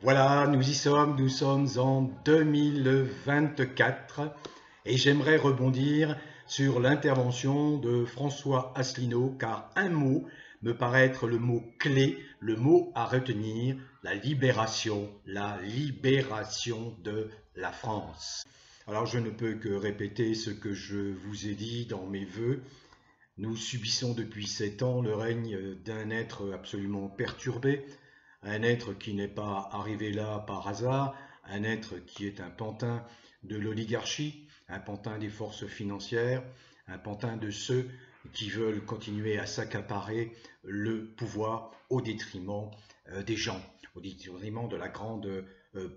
Voilà, nous sommes en 2024 et j'aimerais rebondir sur l'intervention de François Asselineau car un mot me paraît être le mot clé, le mot à retenir, la libération de la France. Alors je ne peux que répéter ce que je vous ai dit dans mes vœux. Nous subissons depuis 7 ans le règne d'un être absolument perturbé, un être qui n'est pas arrivé là par hasard, un être qui est un pantin de l'oligarchie, un pantin des forces financières, un pantin de ceux qui veulent continuer à s'accaparer le pouvoir au détriment des gens, au détriment de la grande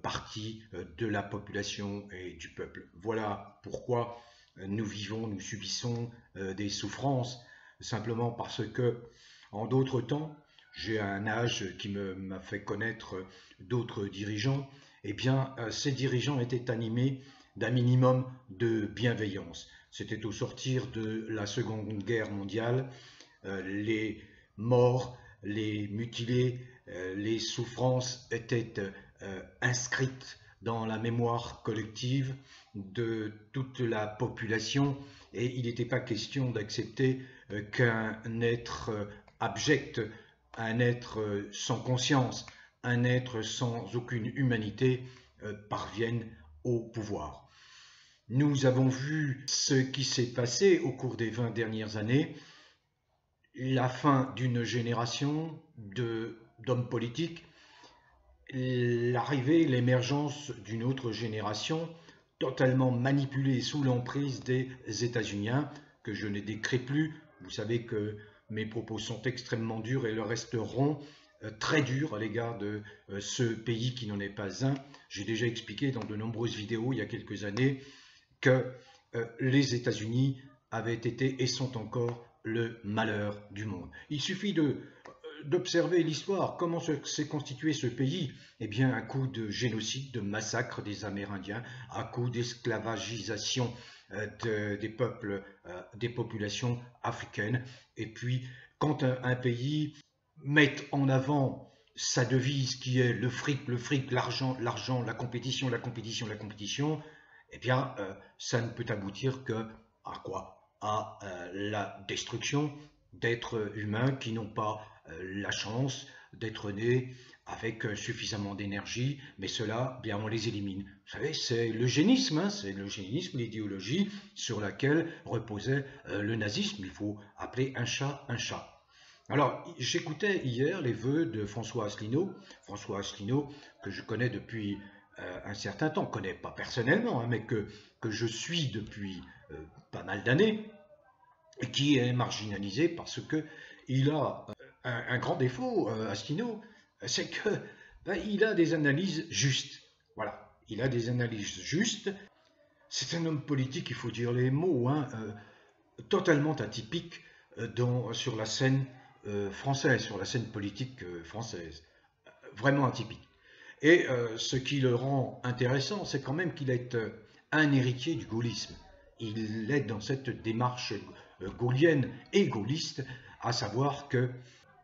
partie de la population et du peuple. Voilà pourquoi nous subissons des souffrances, simplement parce que, en d'autres temps, j'ai un âge qui m'a fait connaître d'autres dirigeants, eh bien, ces dirigeants étaient animés d'un minimum de bienveillance. C'était au sortir de la Seconde Guerre mondiale, les morts, les mutilés, les souffrances étaient inscrites dans la mémoire collective de toute la population et il n'était pas question d'accepter qu'un être abject, un être sans conscience, un être sans aucune humanité parvienne au pouvoir. Nous avons vu ce qui s'est passé au cours des 20 dernières années, la fin d'une génération d'hommes politiques, l'arrivée, l'émergence d'une autre génération totalement manipulée sous l'emprise des États-Unis, que je ne décris plus. Vous savez que mes propos sont extrêmement durs et le resteront très durs à l'égard de ce pays qui n'en est pas un. J'ai déjà expliqué dans de nombreuses vidéos il y a quelques années que les États-Unis avaient été et sont encore le malheur du monde. Il suffit d'observer l'histoire, comment s'est constitué ce pays. Eh bien, à coup de génocide, de massacre des Amérindiens, à coup d'esclavagisation des peuples, des populations africaines. Et puis, quand un pays met en avant sa devise qui est le fric, l'argent, l'argent, la compétition, la compétition, la compétition, eh bien, ça ne peut aboutir que à quoi? À la destruction d'êtres humains qui n'ont pas la chance d'être nés avec suffisamment d'énergie, mais cela, bien, on les élimine. Vous savez, c'est l'eugénisme, c'est l'eugénisme, l'idéologie sur laquelle reposait le nazisme. Il faut appeler un chat un chat. Alors, j'écoutais hier les vœux de François Asselineau que je connais depuis un certain temps, connais pas personnellement, mais que je suis depuis pas mal d'années, et qui est marginalisé parce que il a un grand défaut, Asselineau, c'est que il a des analyses justes. Voilà, il a des analyses justes. C'est un homme politique, il faut dire les mots, totalement atypique sur la scène française, sur la scène politique française, vraiment atypique. Et ce qui le rend intéressant, c'est quand même qu'il est un héritier du gaullisme. Il est dans cette démarche gaulienne et gaulliste, à savoir que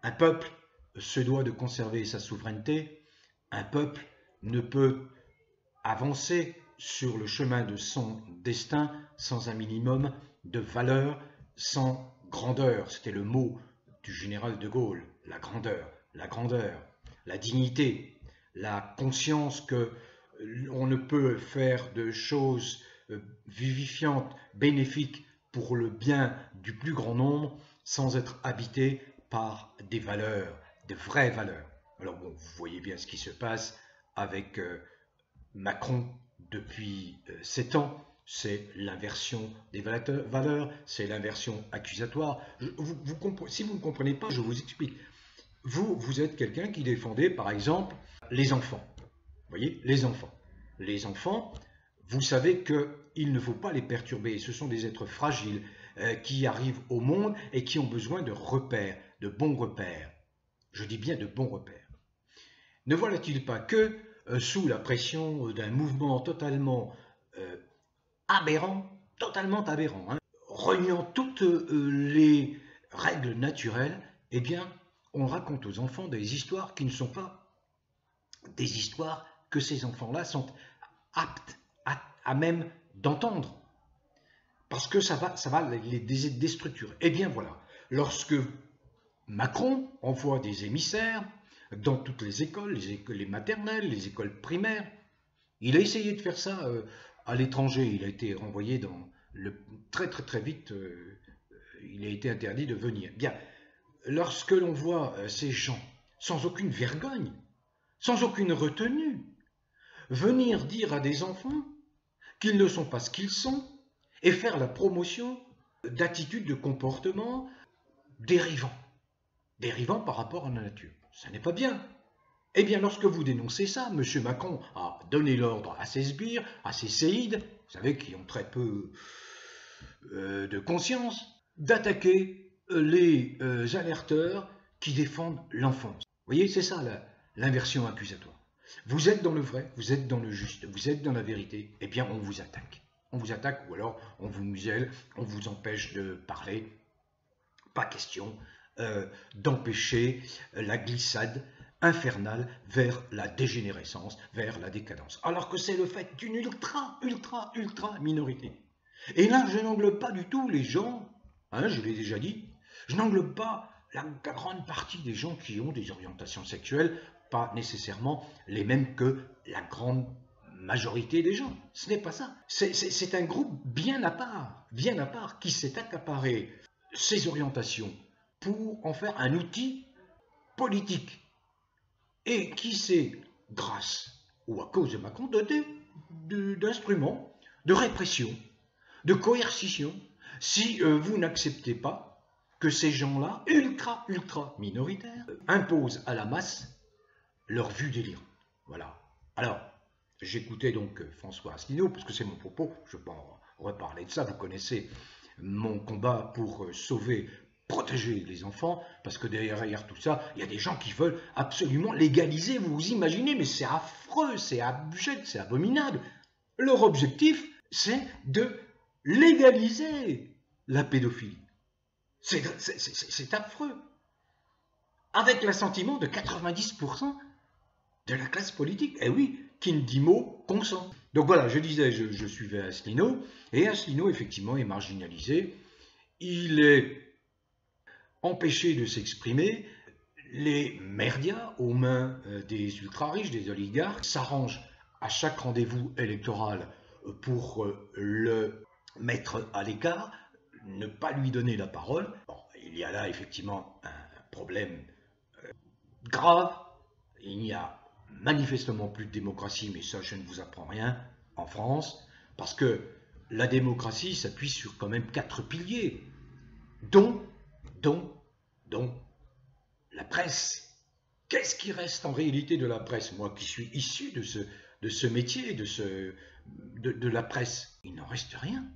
un peuple se doit de conserver sa souveraineté, un peuple ne peut avancer sur le chemin de son destin sans un minimum de valeur, sans grandeur. C'était le mot du général de Gaulle, la grandeur, la dignité, la conscience que on ne peut faire de choses vivifiantes, bénéfiques pour le bien du plus grand nombre sans être habité par des valeurs, de vraies valeurs. Alors bon, vous voyez bien ce qui se passe avec Macron depuis 7 ans, c'est l'inversion des valeurs, c'est l'inversion accusatoire. Si vous ne comprenez pas, je vous explique. Vous êtes quelqu'un qui défendait, par exemple, les enfants. Vous voyez, les enfants. Les enfants, vous savez qu'il ne faut pas les perturber. Ce sont des êtres fragiles qui arrivent au monde et qui ont besoin de repères, de bons repères. Je dis bien de bons repères. Ne voilà-t-il pas que, sous la pression d'un mouvement totalement aberrant, reniant toutes les règles naturelles, eh bien, on raconte aux enfants des histoires qui ne sont pas des histoires que ces enfants-là sont aptes à même d'entendre. Parce que ça va les déstructurer. Eh bien voilà, lorsque Macron envoie des émissaires dans toutes les écoles maternelles, les écoles primaires, il a essayé de faire ça à l'étranger. Il a été renvoyé très vite. Il a été interdit de venir. Bien, lorsque l'on voit ces gens sans aucune vergogne, sans aucune retenue, venir dire à des enfants qu'ils ne sont pas ce qu'ils sont et faire la promotion d'attitudes, de comportements dérivants par rapport à la nature. Ça n'est pas bien. Eh bien, lorsque vous dénoncez ça, M. Macron a donné l'ordre à ses sbires, à ses séides, vous savez, qui ont très peu de conscience, d'attaquer les alerteurs qui défendent l'enfance. Vous voyez, c'est ça l'inversion accusatoire. Vous êtes dans le vrai, vous êtes dans le juste, vous êtes dans la vérité, eh bien on vous attaque. On vous attaque ou alors on vous muselle, on vous empêche de parler. Pas question d'empêcher la glissade infernale vers la dégénérescence, vers la décadence. Alors que c'est le fait d'une ultra minorité. Et là, je n'englobe pas du tout les gens, hein, je l'ai déjà dit, je n'englobe pas la grande partie des gens qui ont des orientations sexuelles, pas nécessairement les mêmes que la grande majorité des gens. Ce n'est pas ça. C'est un groupe bien à part, qui s'est accaparé ces orientations pour en faire un outil politique et qui s'est, grâce ou à cause de Macron, doté d'instruments de répression, de coercition. Si vous n'acceptez pas que ces gens-là, ultra minoritaires, imposent à la masse leur vue délirante. Voilà. Alors, j'écoutais donc François Asselineau, parce que c'est mon propos, je ne vais pas reparler de ça, vous connaissez mon combat pour protéger les enfants, parce que derrière tout ça, il y a des gens qui veulent absolument légaliser, vous vous imaginez, mais c'est affreux, c'est abject, c'est abominable. Leur objectif, c'est de légaliser la pédophilie. C'est affreux. Avec l'assentiment de 90% de la classe politique. Eh oui, qui ne dit mot consent. Donc voilà, je disais, je suivais Asselineau, et Asselineau, effectivement, est marginalisé. Il est empêché de s'exprimer. Les médias, aux mains des ultra-riches, des oligarques, s'arrangent à chaque rendez-vous électoral pour le mettre à l'écart, ne pas lui donner la parole. Bon, il y a là effectivement un problème grave. Il n'y a manifestement plus de démocratie, mais ça je ne vous apprends rien en France, parce que la démocratie s'appuie sur quand même 4 piliers, dont la presse. Qu'est-ce qui reste en réalité de la presse? Moi qui suis issu de ce métier, de la presse, il n'en reste rien.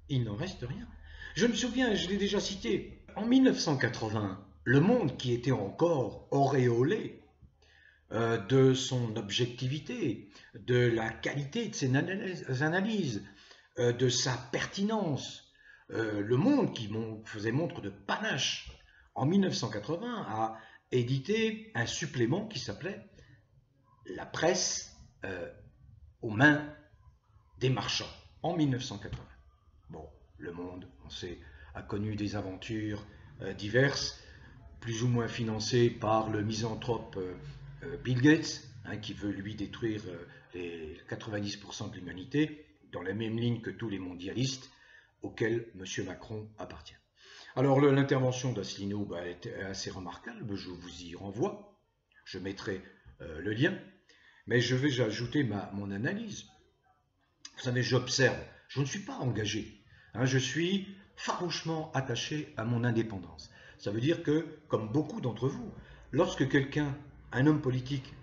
Il n'en reste rien. Je me souviens, je l'ai déjà cité, en 1980, Le Monde, qui était encore auréolé de son objectivité, de la qualité de ses analyses, de sa pertinence, Le Monde, qui faisait montre de panache, en 1980, a édité un supplément qui s'appelait « La presse aux mains des marchands » en 1980. Bon, Le Monde, on sait, a connu des aventures diverses, plus ou moins financées par le misanthrope Bill Gates, hein, qui veut lui détruire les 90% de l'humanité, dans la même ligne que tous les mondialistes auxquels M. Macron appartient. Alors l'intervention d'Asselineau est assez remarquable, je vous y renvoie, je mettrai le lien, mais je vais ajouter mon analyse. Vous savez, j'observe, je ne suis pas engagé, hein, je suis farouchement attaché à mon indépendance. Ça veut dire que, comme beaucoup d'entre vous, lorsque quelqu'un, un homme politique,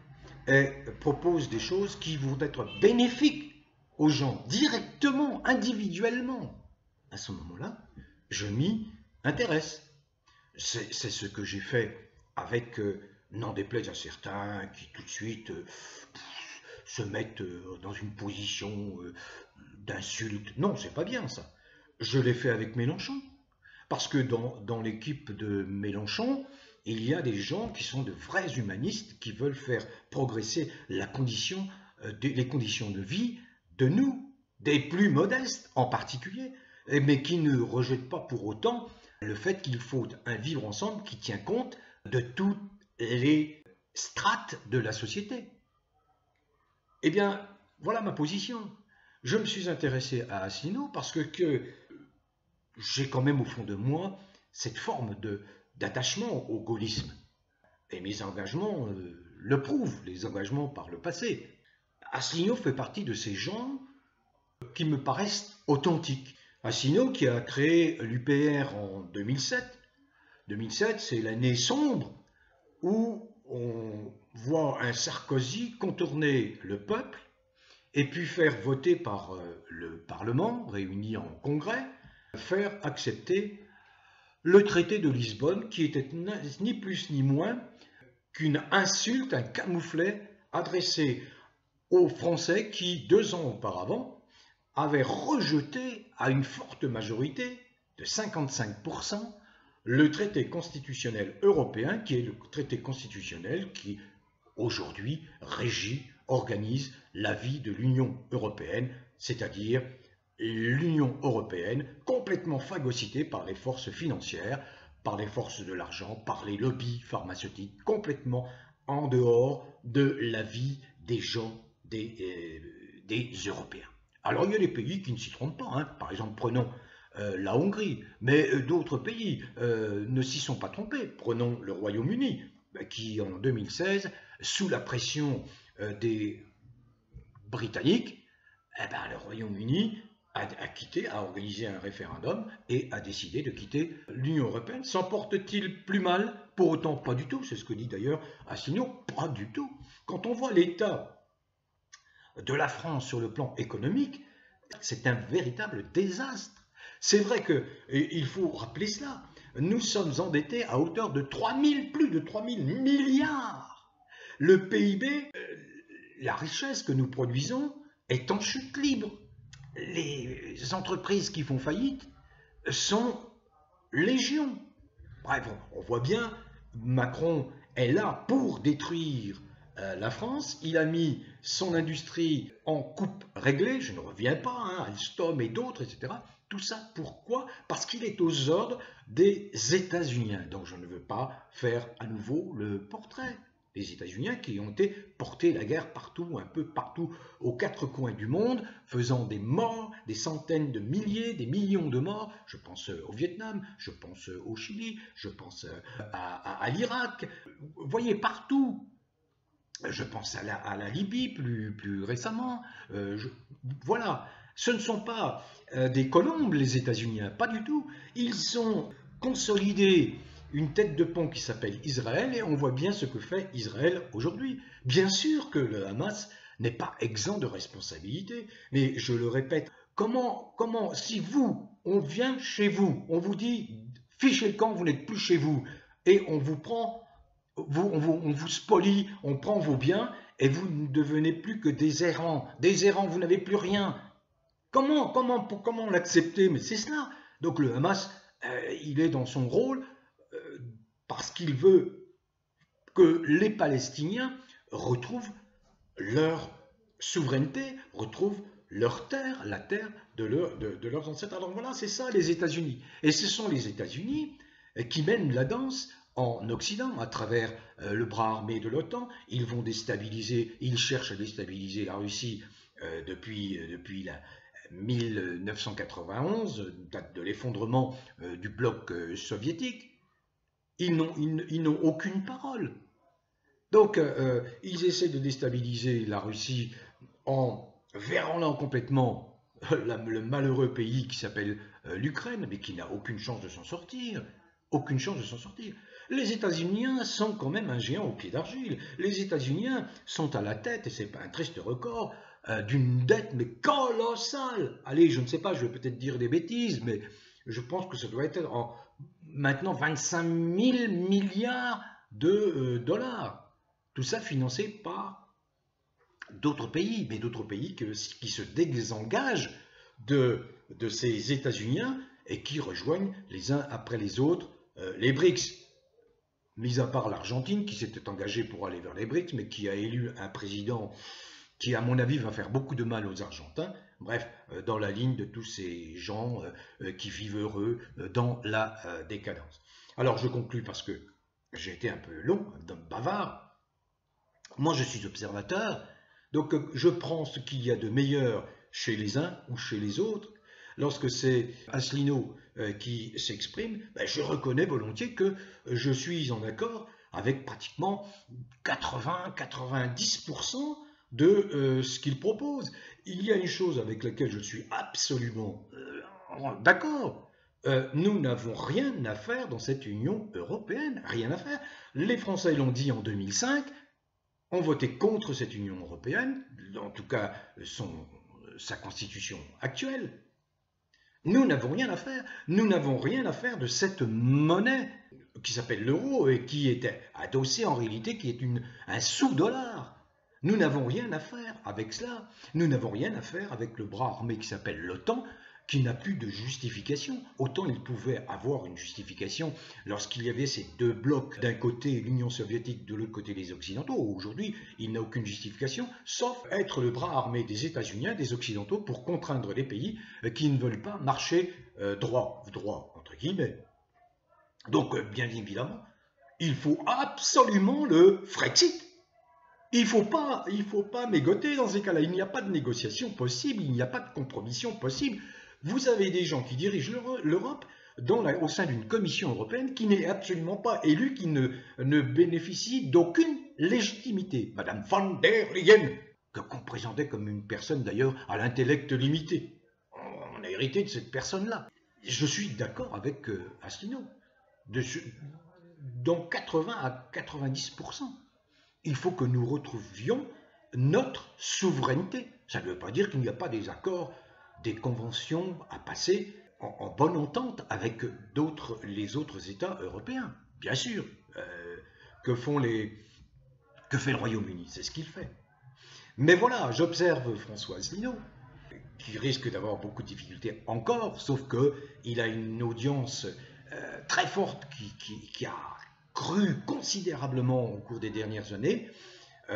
propose des choses qui vont être bénéfiques aux gens, directement, individuellement, à ce moment-là, je m'y intéresse. C'est ce que j'ai fait avec, n'en déplaise à certains, qui tout de suite se mettent dans une position d'insulte. Non, c'est pas bien ça. Je l'ai fait avec Mélenchon. Parce que dans l'équipe de Mélenchon, il y a des gens qui sont de vrais humanistes qui veulent faire progresser les conditions de vie de nous, des plus modestes en particulier, mais qui ne rejettent pas pour autant le fait qu'il faut un vivre ensemble qui tient compte de toutes les strates de la société. Eh bien, voilà ma position. Je me suis intéressé à Asselineau parce que j'ai quand même au fond de moi cette forme d'attachement au gaullisme. Et mes engagements le prouvent, les engagements par le passé. Asselineau fait partie de ces gens qui me paraissent authentiques. Asselineau qui a créé l'UPR en 2007. 2007, c'est l'année sombre où on voit un Sarkozy contourner le peuple et puis faire voter par le Parlement, réuni en congrès, faire accepter le traité de Lisbonne qui était ni plus ni moins qu'une insulte, un camouflet adressé aux Français qui, 2 ans auparavant, avaient rejeté à une forte majorité de 55% le traité constitutionnel européen, qui est le traité constitutionnel qui, aujourd'hui, régit, organise la vie de l'Union européenne, c'est-à-dire l'Union européenne complètement phagocytée par les forces financières, par les forces de l'argent, par les lobbies pharmaceutiques, complètement en dehors de la vie des gens, des Européens. Alors il y a des pays qui ne s'y trompent pas, hein. Par exemple prenons la Hongrie, mais d'autres pays ne s'y sont pas trompés. Prenons le Royaume-Uni, qui en 2016, sous la pression des Britanniques, eh ben, le Royaume-Uni a organisé un référendum et a décidé de quitter l'Union européenne. S'en porte-t-il plus mal? Pour autant, pas du tout. C'est ce que dit d'ailleurs Asselineau, pas du tout. Quand on voit l'état de la France sur le plan économique, c'est un véritable désastre. C'est vrai qu'il faut rappeler cela, nous sommes endettés à hauteur de plus de 3 000 milliards. Le PIB, la richesse que nous produisons, est en chute libre. Les entreprises qui font faillite sont légion. Bref, on voit bien, Macron est là pour détruire la France. Il a mis son industrie en coupe réglée, je ne reviens pas, hein, Alstom et d'autres, etc. Tout ça pourquoi? Parce qu'il est aux ordres des États-Unis. Donc je ne veux pas faire à nouveau le portrait des États-Unis qui ont été porter la guerre partout, un peu partout, aux 4 coins du monde, faisant des morts, des centaines de milliers, des millions de morts. Je pense au Vietnam, je pense au Chili, je pense à l'Irak. Vous voyez, partout. Je pense à la Libye plus récemment. Voilà. Ce ne sont pas des colombes, les États-Unis, pas du tout. Ils ont consolidé une tête de pont qui s'appelle Israël et on voit bien ce que fait Israël aujourd'hui. Bien sûr que le Hamas n'est pas exempt de responsabilité, mais je le répète, comment si on vient chez vous, on vous dit fichez le camp, vous n'êtes plus chez vous, et on vous prend, on vous spolie, on prend vos biens et vous ne devenez plus que des errants, vous n'avez plus rien. Comment l'accepter? Mais c'est cela. Donc le Hamas, il est dans son rôle parce qu'il veut que les Palestiniens retrouvent leur souveraineté, retrouvent leur terre, la terre de leurs ancêtres. Alors voilà, c'est ça les États-Unis. Et ce sont les États-Unis qui mènent la danse en Occident, à travers le bras armé de l'OTAN. Ils vont déstabiliser, ils cherchent à déstabiliser la Russie depuis la 1991, date de l'effondrement du bloc soviétique. Ils n'ont aucune parole. Donc, ils essaient de déstabiliser la Russie en verrouillant complètement le malheureux pays qui s'appelle l'Ukraine, mais qui n'a aucune chance de s'en sortir. Aucune chance de s'en sortir. Les États-Unis sont quand même un géant au pied d'argile. Les États-Unis sont à la tête, et c'est un triste record, d'une dette mais colossale. Allez, je ne sais pas, je vais peut-être dire des bêtises, mais je pense que ça doit être maintenant 25 000 milliards de dollars. Tout ça financé par d'autres pays, mais d'autres pays qui se désengagent de ces États-Unis et qui rejoignent les uns après les autres les BRICS. mis à part l'Argentine qui s'était engagée pour aller vers les BRICS, mais qui a élu un président qui, à mon avis, va faire beaucoup de mal aux Argentins. Bref, dans la ligne de tous ces gens qui vivent heureux dans la décadence. Alors, je conclus parce que j'ai été un peu long, bavard. Moi, je suis observateur, donc je prends ce qu'il y a de meilleur chez les uns ou chez les autres. Lorsque c'est Asselineau qui s'exprime, ben, je reconnais volontiers que je suis en accord avec pratiquement 80-90% de ce qu'il propose. Il y a une chose avec laquelle je suis absolument d'accord. Nous n'avons rien à faire dans cette Union européenne, rien à faire. Les Français l'ont dit en 2005, ont voté contre cette Union européenne, en tout cas sa constitution actuelle. Nous n'avons rien à faire. Nous n'avons rien à faire de cette monnaie qui s'appelle l'euro et qui est adossée en réalité, qui est un sous-dollar. Nous n'avons rien à faire avec cela. Nous n'avons rien à faire avec le bras armé qui s'appelle l'OTAN, qui n'a plus de justification. Autant il pouvait avoir une justification lorsqu'il y avait ces deux blocs, d'un côté l'Union soviétique, de l'autre côté les Occidentaux. Aujourd'hui, il n'a aucune justification, sauf être le bras armé des États-Unis, des Occidentaux, pour contraindre les pays qui ne veulent pas marcher droit entre guillemets. Donc, bien évidemment, il faut absolument le Frexit. Il faut pas mégoter dans ces cas-là. Il n'y a pas de négociation possible, il n'y a pas de compromission possible. Vous avez des gens qui dirigent l'Europe au sein d'une commission européenne qui n'est absolument pas élue, qui ne bénéficie d'aucune légitimité. Madame von der Leyen, que qu'on présentait comme une personne d'ailleurs à l'intellect limité. On a hérité de cette personne-là. Je suis d'accord avec Asselineau. Dans 80 à 90%. Il faut que nous retrouvions notre souveraineté. Ça ne veut pas dire qu'il n'y a pas des accords, des conventions à passer en bonne entente avec les autres États européens. Bien sûr, que fait le Royaume-Uni? C'est ce qu'il fait. Mais voilà, j'observe François Asselineau, qui risque d'avoir beaucoup de difficultés encore, sauf qu'il a une audience très forte qui a cru considérablement au cours des dernières années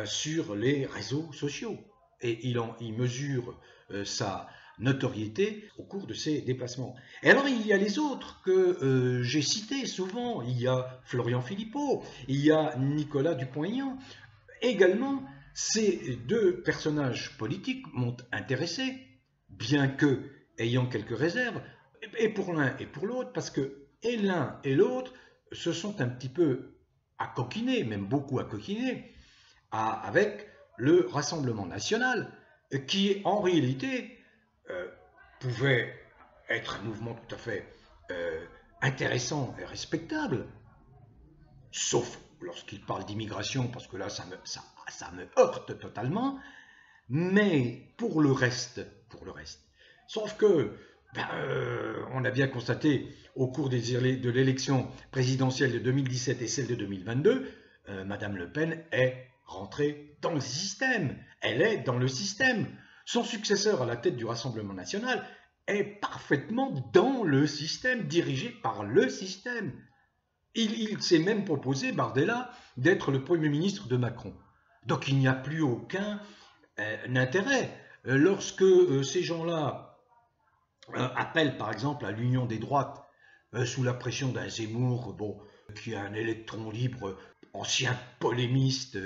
sur les réseaux sociaux. Et il mesure sa notoriété au cours de ses déplacements. Et alors il y a les autres que j'ai cités souvent. Il y a Florian Philippot, il y a Nicolas Dupont-Aignan. Également, ces deux personnages politiques m'ont intéressé, bien que ayant quelques réserves, et pour l'un et pour l'autre, parce que et l'un et l'autre se sont un petit peu accoquinés, même beaucoup accoquinés, avec le Rassemblement national, qui en réalité pouvait être un mouvement tout à fait intéressant et respectable, sauf lorsqu'il parle d'immigration, parce que là ça me heurte totalement, mais pour le reste, sauf que on a bien constaté au cours de l'élection présidentielle de 2017 et celle de 2022, Madame Le Pen est rentrée dans le système. Elle est dans le système. Son successeur à la tête du Rassemblement national est parfaitement dans le système, dirigé par le système. Il s'est même proposé, Bardella, d'être le Premier ministre de Macron. Donc il n'y a plus aucun intérêt. Lorsque ces gens-là appellent par exemple à l'union des droites sous la pression d'un Zemmour, qui est un électron libre, ancien polémiste,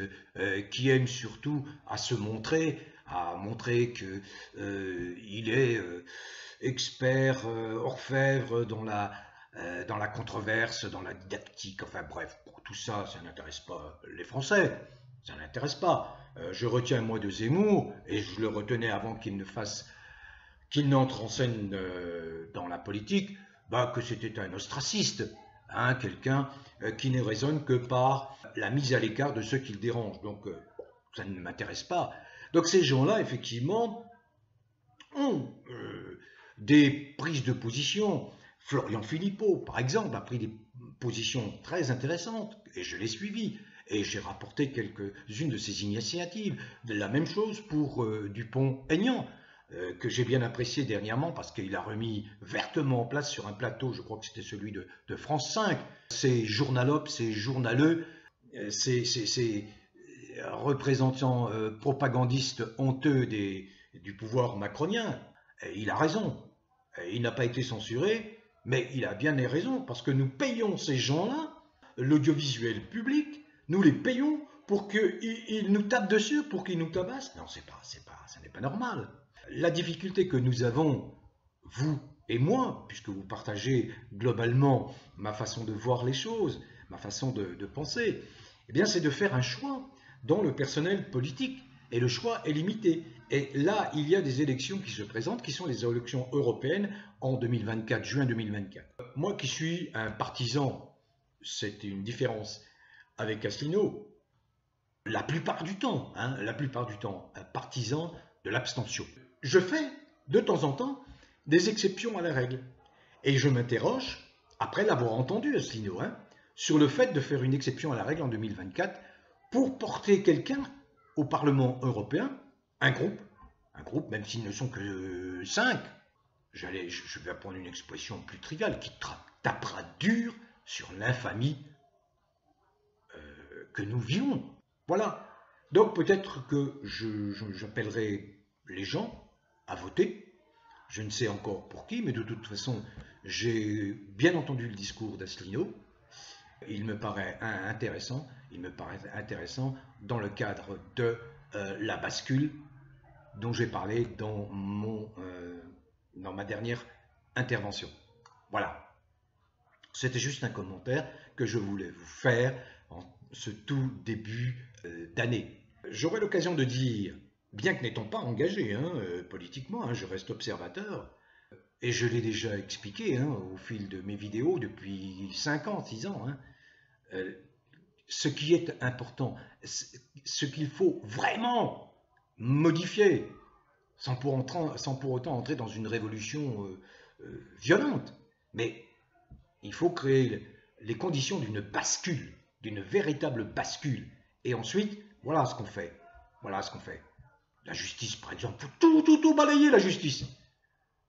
qui aime surtout à montrer qu'il est expert, orfèvre dans la controverse, dans la didactique, enfin bref, pour tout ça, ça n'intéresse pas les Français, ça n'intéresse pas. Je retiens moi de Zemmour, et je le retenais avant qu'il n'entre en scène dans la politique, que c'était un ostraciste, quelqu'un qui ne raisonne que par la mise à l'écart de ceux qui le dérangent. Donc ça ne m'intéresse pas. Donc ces gens-là, effectivement, ont des prises de position. Florian Philippot, par exemple, a pris des positions très intéressantes, et je l'ai suivi, et j'ai rapporté quelques-unes de ses initiatives. La même chose pour Dupont-Aignan. que j'ai bien apprécié dernièrement parce qu'il a remis vertement en place sur un plateau, je crois que c'était celui de France 5, ces journalopes, ces journaleux, ces représentants propagandistes honteux du pouvoir macronien. Et il a raison, il n'a pas été censuré, mais il a bien raison, parce que nous payons ces gens-là, l'audiovisuel public, nous les payons pour qu'ils nous tapent dessus, pour qu'ils nous tabassent. Non, ça n'est pas normal. La difficulté que nous avons, vous et moi, puisque vous partagez globalement ma façon de voir les choses, ma façon de penser, eh bien, c'est de faire un choix dans le personnel politique. Et le choix est limité. Et là, il y a des élections qui se présentent, qui sont les élections européennes en 2024, juin 2024. Moi qui suis un partisan, c'est une différence avec Asselineau, la plupart du temps, un partisan de l'abstention. Je fais de temps en temps des exceptions à la règle. Et je m'interroge, après l'avoir entendu Asselineau, sur le fait de faire une exception à la règle en 2024 pour porter quelqu'un au Parlement européen, un groupe, même s'ils ne sont que 5, je vais prendre une expression plus triviale, qui tapera dur sur l'infamie que nous vivons. Voilà. Donc peut-être que j'appellerai les gens à voter. Je ne sais encore pour qui, mais de toute façon, j'ai bien entendu le discours d'Asselineau. Il me paraît intéressant. Dans le cadre de la bascule dont j'ai parlé dans ma dernière intervention. Voilà. C'était juste un commentaire que je voulais vous faire en ce tout début d'année. J'aurai l'occasion de dire, bien que n'étant pas engagé politiquement, je reste observateur, et je l'ai déjà expliqué au fil de mes vidéos depuis 5 ans, 6 ans, ce qui est important, ce qu'il faut vraiment modifier, sans pour autant entrer dans une révolution violente, mais il faut créer les conditions d'une bascule, d'une véritable bascule. Et ensuite, voilà ce qu'on fait. La justice, par exemple, tout balayer la justice.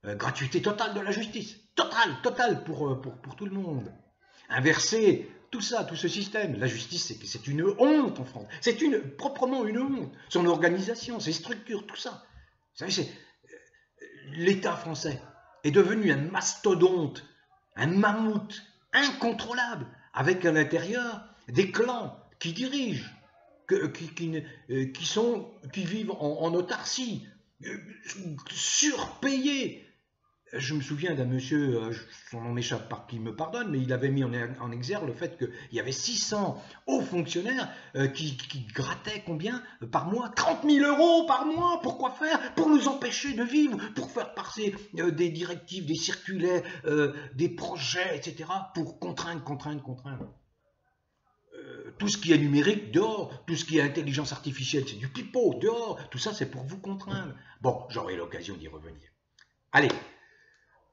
Gratuité totale de la justice. Totale pour tout le monde. Inverser tout ça, tout ce système. La justice, c'est une honte en France. C'est proprement une honte. Son organisation, ses structures, tout ça. Vous savez, l'État français est devenu un mastodonte, un mammouth incontrôlable, avec à l'intérieur des clans qui dirigent, qui vivent en autarcie, surpayés. Je me souviens d'un monsieur, son nom m'échappe, par qui me pardonne, mais il avait mis en exergue le fait qu'il y avait 600 hauts fonctionnaires qui grattaient combien par mois? 30 000 € par mois. Pourquoi faire? Pour nous empêcher de vivre, pour faire passer des directives, des circulaires, des projets, etc. Pour contraindre. Tout ce qui est numérique, dehors. Tout ce qui est intelligence artificielle, c'est du pipeau, dehors. Tout ça, c'est pour vous contraindre. Bon, j'aurai l'occasion d'y revenir. Allez,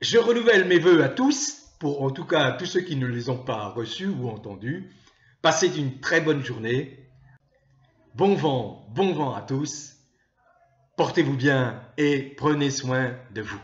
je renouvelle mes vœux à tous, en tout cas à tous ceux qui ne les ont pas reçus ou entendus. Passez une très bonne journée. Bon vent à tous. Portez-vous bien et prenez soin de vous.